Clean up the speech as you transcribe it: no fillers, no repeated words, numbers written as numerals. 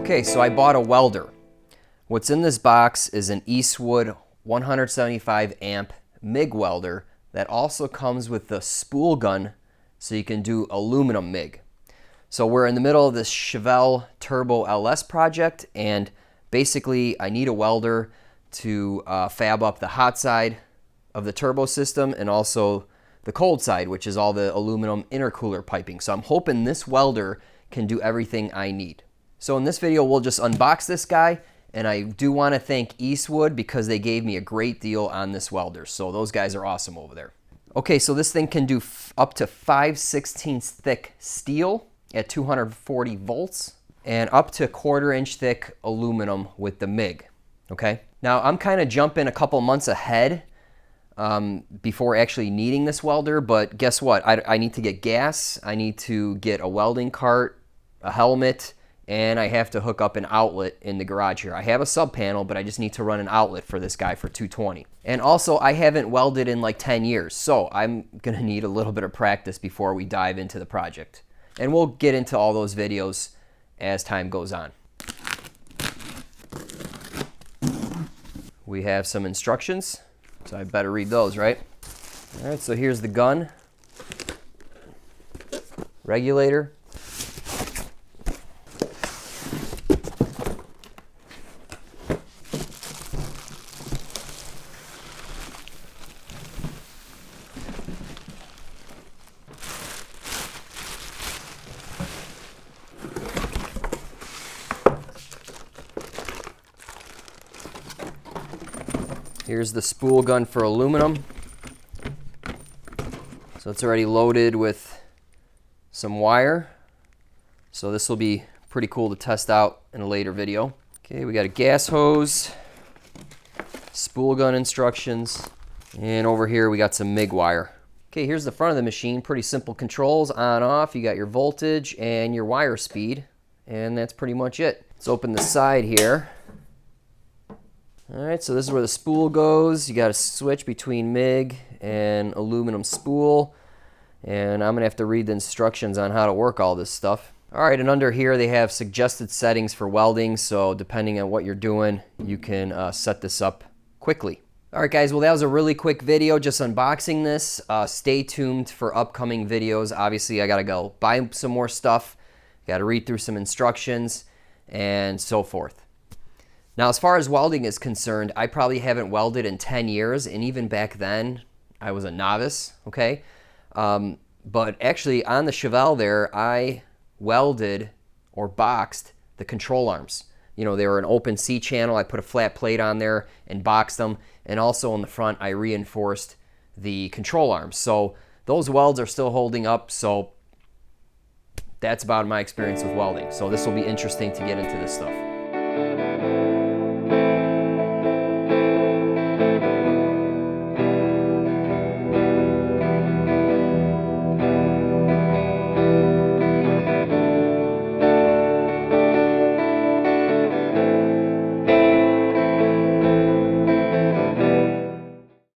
Okay, so I bought a welder. What's in this box is an Eastwood 175 amp MIG welder that also comes with the spool gun so you can do aluminum MIG. So we're in the middle of this Chevelle Turbo LS project, and basically I need a welder to fab up the hot side of the turbo system and also the cold side, which is all the aluminum intercooler piping. So I'm hoping this welder can do everything I need. So in this video, we'll just unbox this guy, and I do want to thank Eastwood because they gave me a great deal on this welder. So those guys are awesome over there. Okay, so this thing can do up to 5/16 thick steel at 240 volts and up to 1/4 inch thick aluminum with the MIG. Okay, now I'm kind of jumping a couple months ahead before actually needing this welder, but guess what? I need to get gas, I need to get a welding cart, a helmet, and I have to hook up an outlet in the garage here. I have a sub panel, but I just need to run an outlet for this guy for 220. And also, I haven't welded in like 10 years, so I'm gonna need a little bit of practice before we dive into the project. And we'll get into all those videos as time goes on. We have some instructions, so I better read those, right? All right, so here's the gun, regulator, here's the spool gun for aluminum. So it's already loaded with some wire. So this will be pretty cool to test out in a later video. Okay, we got a gas hose, spool gun instructions, and over here we got some MIG wire. Okay, here's the front of the machine. Pretty simple controls, on, off. You got your voltage and your wire speed, and that's pretty much it. Let's open the side here. All right, so this is where the spool goes. You got to switch between MIG and aluminum spool, and I'm gonna have to read the instructions on how to work all this stuff. All right, and under here they have suggested settings for welding, so depending on what you're doing, you can set this up quickly. All right, guys, well, that was a really quick video just unboxing this. Stay tuned for upcoming videos. Obviously, I gotta go buy some more stuff, gotta read through some instructions, and so forth. Now, as far as welding is concerned, I probably haven't welded in 10 years, and even back then, I was a novice, okay? But actually, on the Chevelle there, I welded or boxed the control arms. You know, they were an open C channel. I put a flat plate on there and boxed them, and also in the front, I reinforced the control arms. So those welds are still holding up, so that's about my experience with welding. So this will be interesting to get into this stuff.